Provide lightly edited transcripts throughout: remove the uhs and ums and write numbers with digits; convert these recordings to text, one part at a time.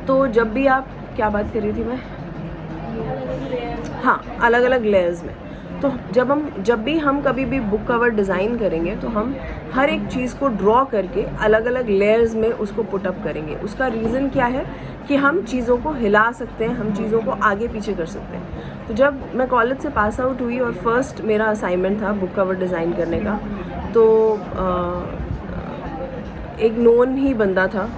तो जब भी आप, क्या बात कर रही थी मैं, हाँ, अलग अलग लेयर्स में। तो जब भी हम कभी भी बुक कवर डिज़ाइन करेंगे तो हम हर एक चीज़ को ड्रॉ करके अलग अलग लेयर्स में उसको पुटअप करेंगे। उसका रीज़न क्या है कि हम चीज़ों को हिला सकते हैं, हम चीज़ों को आगे पीछे कर सकते हैं। तो जब मैं कॉलेज से पास आउट हुई और फर्स्ट मेरा असाइनमेंट था बुक कवर डिज़ाइन करने का, तो एक नोन ही बंदा था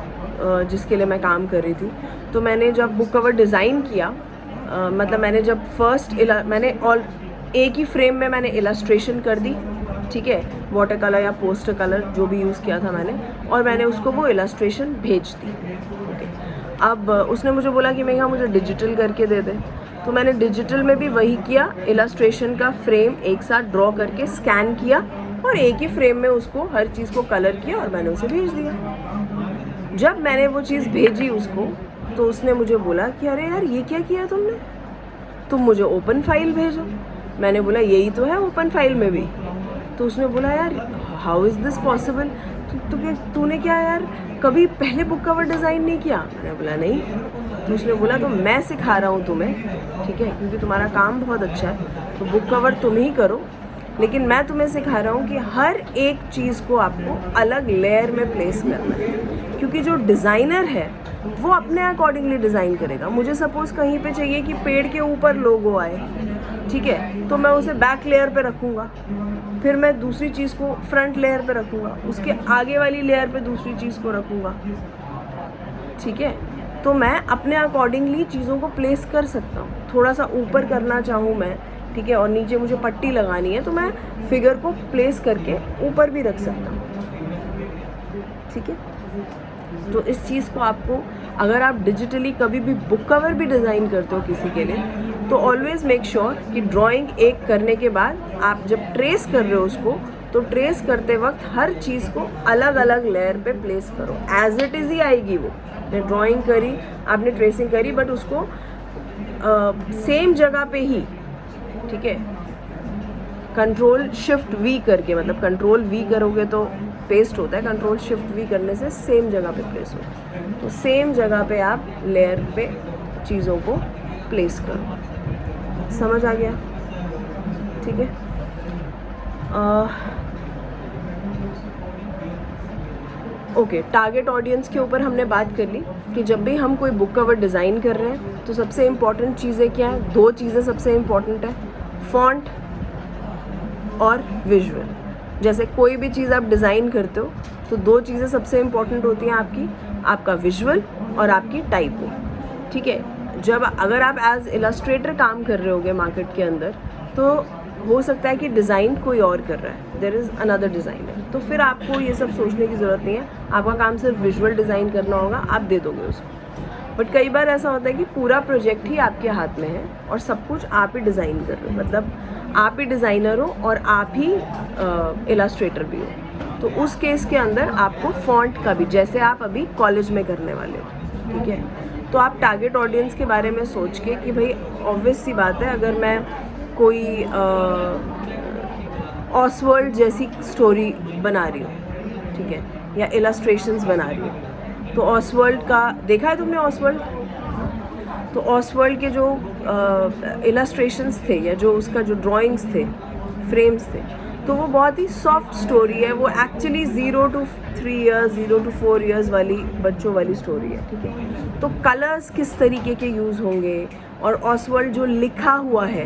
जिसके लिए मैं काम कर रही थी। तो मैंने जब बुक कवर डिज़ाइन किया, मतलब मैंने जब मैंने ऑल एक ही फ्रेम में मैंने इलस्ट्रेशन कर दी, ठीक है, वाटर कलर या पोस्टर कलर जो भी यूज़ किया था मैंने, और मैंने उसको वो इलस्ट्रेशन भेज दी। ओके, अब उसने मुझे बोला कि मेघा मुझे डिजिटल करके दे दे। तो मैंने डिजिटल में भी वही किया, इलस्ट्रेशन का फ्रेम एक साथ ड्रॉ करके स्कैन किया और एक ही फ्रेम में उसको हर चीज़ को कलर किया और मैंने उसे भेज दिया। जब मैंने वो चीज़ भेजी उसको, तो उसने मुझे बोला कि अरे यार ये क्या किया तुमने, तुम मुझे ओपन फाइल भेजो। मैंने बोला यही तो है ओपन फाइल में भी। तो उसने बोला यार हाउ इज़ दिस पॉसिबल, तूने क्या यार कभी पहले बुक कवर डिज़ाइन नहीं किया? मैंने बोला नहीं। तो उसने बोला तो मैं सिखा रहा हूँ तुम्हें, ठीक है, क्योंकि तुम्हारा काम बहुत अच्छा है, तो बुक कवर तुम ही करो, लेकिन मैं तुम्हें सिखा रहा हूँ कि हर एक चीज़ को आपको अलग लेयर में प्लेस करना है, क्योंकि जो डिज़ाइनर है वो अपने अकॉर्डिंगली डिज़ाइन करेगा। मुझे सपोज़ कहीं पे चाहिए कि पेड़ के ऊपर लोगो आए, ठीक है, तो मैं उसे बैक लेयर पे रखूँगा, फिर मैं दूसरी चीज़ को फ्रंट लेयर पे रखूँगा, उसके आगे वाली लेयर पे दूसरी चीज़ को रखूँगा, ठीक है। तो मैं अपने अकॉर्डिंगली चीज़ों को प्लेस कर सकता हूँ। थोड़ा सा ऊपर करना चाहूँ मैं, ठीक है, और नीचे मुझे पट्टी लगानी है, तो मैं फिगर को प्लेस करके ऊपर भी रख सकता हूँ, ठीक है। तो इस चीज़ को आपको, अगर आप डिजिटली कभी भी बुक कवर भी डिज़ाइन करते हो किसी के लिए, तो ऑलवेज़ मेक श्योर कि ड्राइंग एक करने के बाद आप जब ट्रेस कर रहे हो उसको, तो ट्रेस करते वक्त हर चीज़ को अलग अलग लेयर पे प्लेस करो। एज इट इज़ ही आएगी वो, आपने ड्राइंग करी, आपने ट्रेसिंग करी, बट उसको सेम जगह पे ही, ठीक है, कंट्रोल शिफ्ट वी करके, मतलब कंट्रोल वी करोगे तो पेस्ट होता है, कंट्रोल शिफ्ट वी करने से सेम जगह पे प्लेस होता है। तो सेम जगह पे आप लेयर पे चीज़ों को प्लेस करो। समझ आ गया? ठीक है। ओके, टारगेट ऑडियंस के ऊपर हमने बात कर ली कि जब भी हम कोई बुक कवर डिज़ाइन कर रहे हैं तो सबसे इम्पॉर्टेंट चीज़ें क्या है? दो चीज़ें सबसे इम्पॉर्टेंट है, फॉन्ट और विजुअल। जैसे कोई भी चीज़ आप डिज़ाइन करते हो तो दो चीज़ें सबसे इम्पॉर्टेंट होती हैं आपकी, आपका विजुअल और आपकी टाइपो, ठीक है। जब अगर आप एज इलस्ट्रेटर काम कर रहे होगे मार्केट के अंदर, तो हो सकता है कि डिज़ाइन कोई और कर रहा है, देयर इज़ अनदर डिज़ाइनर, तो फिर आपको ये सब सोचने की ज़रूरत नहीं है, आपका काम सिर्फ विजुअल डिज़ाइन करना होगा, आप दे दोगे उसको। बट कई बार ऐसा होता है कि पूरा प्रोजेक्ट ही आपके हाथ में है और सब कुछ आप ही डिज़ाइन कर रहे हो, मतलब आप ही डिज़ाइनर हो और आप ही इलस्ट्रेटर भी हो। तो उस केस के अंदर आपको फॉन्ट का भी, जैसे आप अभी कॉलेज में करने वाले हो, ठीक है, तो आप टारगेट ऑडियंस के बारे में सोच के कि भाई ऑब्वियस सी बात है, अगर मैं कोई ऑसवर्ल्ड जैसी स्टोरी बना रही हूँ, ठीक है, या इलस्ट्रेशंस बना रही हूँ, तो ऑसवर्ल्ड का देखा है तुमने ऑसवर्ल्ड? तो ऑसवर्ल्ड के जो इलस्ट्रेशंस थे या जो उसका जो ड्राइंग्स थे, फ्रेम्स थे, तो वो बहुत ही सॉफ्ट स्टोरी है, वो actually 0 to 3 years 0 to 4 years वाली बच्चों वाली स्टोरी है, ठीक है। तो कलर्स किस तरीके के यूज़ होंगे और ऑसवर्ल्ड जो लिखा हुआ है,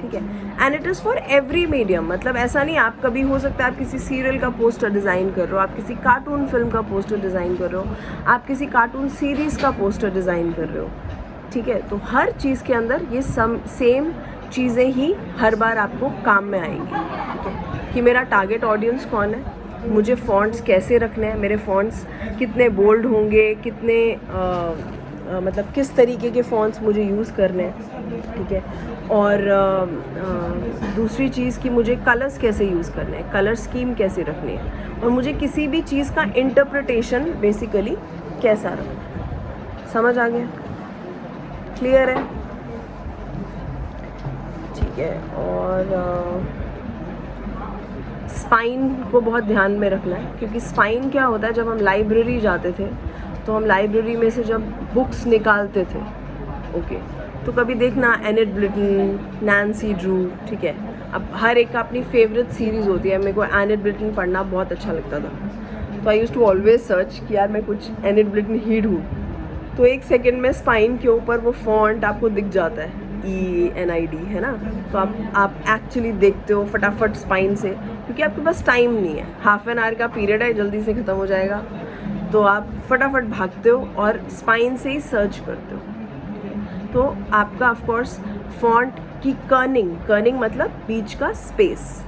ठीक है, and it is for every medium. मतलब ऐसा नहीं, आप कभी हो सकता है आप किसी सीरियल का पोस्टर डिज़ाइन कर रहे हो, आप किसी कार्टून फिल्म का पोस्टर डिज़ाइन कर रहे हो, आप किसी कार्टून सीरीज़ का पोस्टर डिज़ाइन कर रहे हो, ठीक है। तो हर चीज़ के अंदर ये सेम चीज़ें ही हर बार आपको काम में आएंगी, ठीक है, कि मेरा टारगेट ऑडियंस कौन है, मुझे फ़ॉन्ट्स कैसे रखने हैं, मेरे फ़ॉन्ट्स कितने बोल्ड होंगे, कितने मतलब किस तरीके के फ़ॉन्ट्स मुझे यूज़ करने हैं, ठीक है। और दूसरी चीज़ कि मुझे कलर्स कैसे यूज़ करने हैं, कलर स्कीम कैसे रखनी है, और मुझे किसी भी चीज़ का इंटरप्रिटेशन बेसिकली कैसा रखना है। समझ आ गया? क्लियर है? ठीक है। और स्पाइन को बहुत ध्यान में रखना है, क्योंकि स्पाइन क्या होता है, जब हम लाइब्रेरी जाते थे तो हम लाइब्रेरी में से जब बुक्स निकालते थे, ओके, तो कभी देखना एनिट ब्लिटन, नैन्सी ड्रू, ठीक है, अब हर एक का अपनी फेवरेट सीरीज़ होती है। मेरे को एनिट ब्लिटन पढ़ना बहुत अच्छा लगता था, तो आई यूज़ टू ऑलवेज सर्च कि यार मैं कुछ एनिट ब्लिटन ही ढूंढ, तो एक सेकंड में स्पाइन के ऊपर वो फॉन्ट आपको दिख जाता है, ENID, है ना। तो आप एक्चुअली देखते हो फटाफट स्पाइन से, क्योंकि आपके पास टाइम नहीं है, हाफ एन आवर का पीरियड है, जल्दी से ख़त्म हो जाएगा, तो आप फटाफट भागते हो और स्पाइन से ही सर्च करते हो। तो आपका ऑफ कोर्स फॉन्ट की कर्निंग मतलब बीच का स्पेस,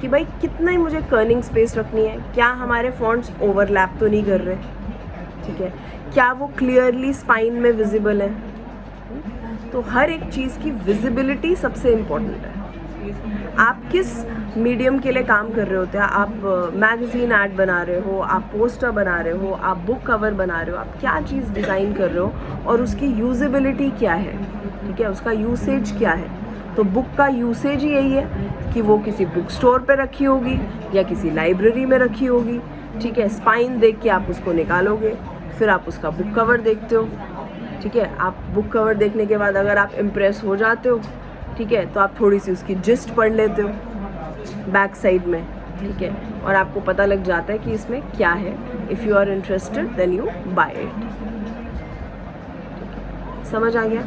कि भाई कितना ही मुझे कर्निंग स्पेस रखनी है, क्या हमारे फॉन्ट्स ओवरलैप तो नहीं कर रहे, ठीक है, क्या वो क्लियरली स्पाइन में विजिबल है। तो हर एक चीज़ की विजिबिलिटी सबसे इम्पोर्टेंट है। आप किस मीडियम के लिए काम कर रहे होते हैं, आप मैगज़ीन ऐड बना रहे हो, आप पोस्टर बना रहे हो, आप बुक कवर बना रहे हो, आप क्या चीज़ डिज़ाइन कर रहे हो और उसकी यूजेबिलिटी क्या है, ठीक है, उसका यूसेज क्या है। तो बुक का यूसेज ही यही है कि वो किसी बुक स्टोर पे रखी होगी या किसी लाइब्रेरी में रखी होगी, ठीक है। स्पाइन देख के आप उसको निकालोगे, फिर आप उसका बुक कवर देखते हो, ठीक है। आप बुक कवर देखने के बाद अगर आप इम्प्रेस हो जाते हो, ठीक है, तो आप थोड़ी सी उसकी जिस्ट पढ़ लेते हो बैक साइड में, ठीक है, और आपको पता लग जाता है कि इसमें क्या है। If you are interested then you buy it. समझ आ गया।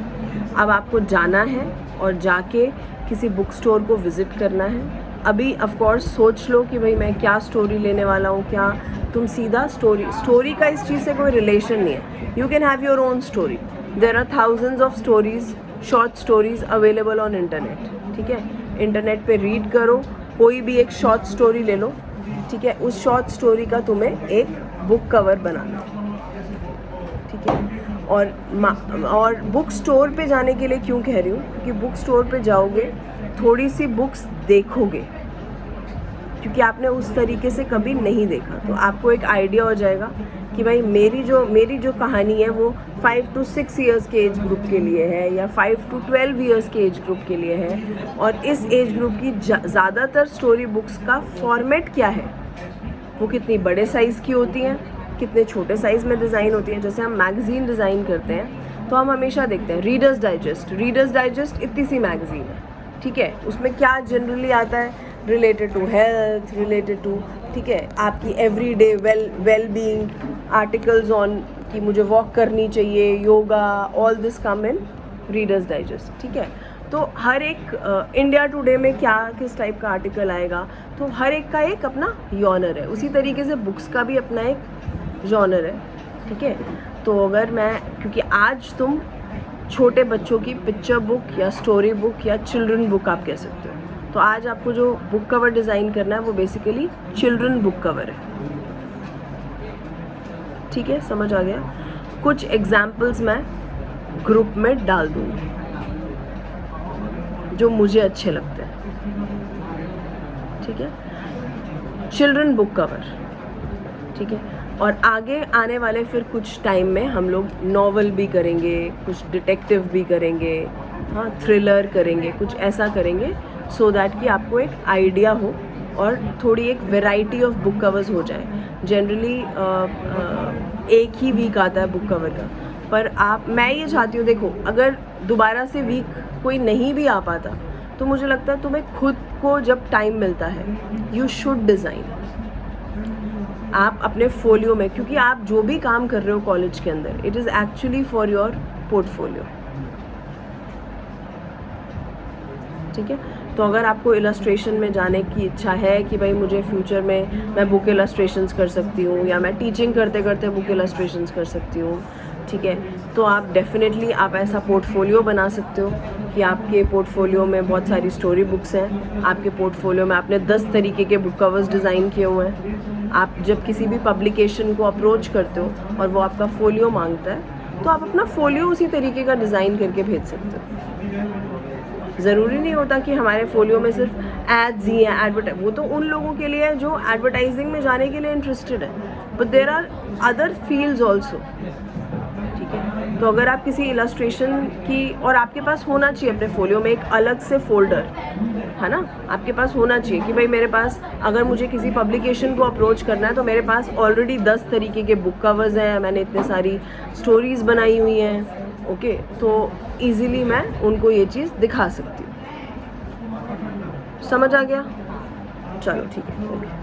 अब आपको जाना है और जाके किसी बुक स्टोर को विज़िट करना है। अभी ऑफ कोर्स सोच लो कि भाई मैं क्या स्टोरी लेने वाला हूँ, क्या तुम सीधा स्टोरी का इस चीज़ से कोई रिलेशन नहीं है। You can have your own story. There are thousands of stories, short stories available on internet, ठीक है। इंटरनेट पे रीड करो, कोई भी एक शॉर्ट स्टोरी ले लो, ठीक है, उस शॉर्ट स्टोरी का तुम्हें एक बुक कवर बनाना, ठीक है। और बुक स्टोर पे जाने के लिए क्यों कह रही हूँ, क्योंकि बुक स्टोर पे जाओगे, थोड़ी सी बुक्स देखोगे, क्योंकि आपने उस तरीके से कभी नहीं देखा, तो आपको एक आइडिया हो जाएगा कि भाई मेरी जो कहानी है वो 5 to 6 ईयर्स के एज ग्रुप के लिए है या 5 to 12 ईयर्स के एज ग्रुप के लिए है, और इस एज ग्रुप की ज़्यादातर स्टोरी बुक्स का फॉर्मेट क्या है, वो कितनी बड़े साइज़ की होती हैं, कितने छोटे साइज़ में डिज़ाइन होती हैं। जैसे हम मैगज़ीन डिज़ाइन करते हैं तो हम हमेशा देखते हैं रीडर्स डाइजेस्ट इतनी सी मैगज़ीन है, ठीक है, उसमें क्या जनरली आता है, related to health, related to, ठीक है, आपकी everyday well being articles on कि मुझे वॉक करनी चाहिए, yoga, all this come in Reader's Digest, ठीक है। तो हर एक इंडिया टुडे में क्या किस टाइप का आर्टिकल आएगा, तो हर एक का एक अपना जॉनर है। उसी तरीके से बुक्स का भी अपना एक जॉनर है, ठीक है। तो अगर क्योंकि आज तुम छोटे बच्चों की पिक्चर बुक या स्टोरी बुक या चिल्ड्रन बुक आप कह सकते हो, तो आज आपको जो बुक कवर डिज़ाइन करना है वो बेसिकली चिल्ड्रन बुक कवर है, ठीक है, समझ आ गया। कुछ एग्जाम्पल्स मैं ग्रुप में डाल दूँगी जो मुझे अच्छे लगते हैं, ठीक है। चिल्ड्रन बुक कवर, ठीक है, और आगे आने वाले फिर कुछ टाइम में हम लोग नॉवल भी करेंगे, कुछ डिटेक्टिव भी करेंगे, हाँ, थ्रिलर करेंगे, कुछ ऐसा करेंगे सो दैट कि आपको एक आइडिया हो और थोड़ी एक वैरायटी ऑफ बुक कवर्स हो जाए। जनरली एक ही वीक आता है बुक कवर का, पर मैं ये चाहती हूँ, देखो अगर दोबारा से वीक कोई नहीं भी आ पाता तो मुझे लगता है तुम्हें खुद को जब टाइम मिलता है यू शुड डिज़ाइन, आप अपने फोलियो में, क्योंकि आप जो भी काम कर रहे हो कॉलेज के अंदर it is actually for your portfolio, ठीक है। तो अगर आपको इलस्ट्रेशन में जाने की इच्छा है कि भाई मुझे फ्यूचर में मैं बुक इलस्ट्रेशंस कर सकती हूँ या मैं टीचिंग करते करते बुक इलस्ट्रेशंस कर सकती हूँ, ठीक है, तो आप डेफिनेटली आप ऐसा पोर्टफोलियो बना सकते हो कि आपके पोर्टफोलियो में बहुत सारी स्टोरी बुक्स हैं, आपके पोर्टफोलियो में आपने 10 तरीके के बुक कवर्स डिज़ाइन किए हुए हैं। आप जब किसी भी पब्लिकेशन को अप्रोच करते हो और वो आपका फोलियो मांगता है तो आप अपना फोलियो उसी तरीके का डिज़ाइन करके भेज सकते हो। ज़रूरी नहीं होता कि हमारे फोलियो में सिर्फ एड्स ही हैं, एडवर्टाइज, वो तो उन लोगों के लिए है जो एडवर्टाइजिंग में जाने के लिए इंटरेस्टेड है, but there are other fields also, ठीक है। तो अगर आप किसी इलस्ट्रेशन की, और आपके पास होना चाहिए अपने फोलियो में एक अलग से फोल्डर है ना, आपके पास होना चाहिए कि भाई मेरे पास अगर मुझे किसी पब्लिकेशन को अप्रोच करना है तो मेरे पास ऑलरेडी 10 तरीके के बुक कवर्स हैं, मैंने इतने सारी स्टोरीज़ बनाई हुई हैं, ओके, तो ईज़िली मैं उनको ये चीज़ दिखा सकती हूँ। समझ आ गया? चलो ठीक है, ओके।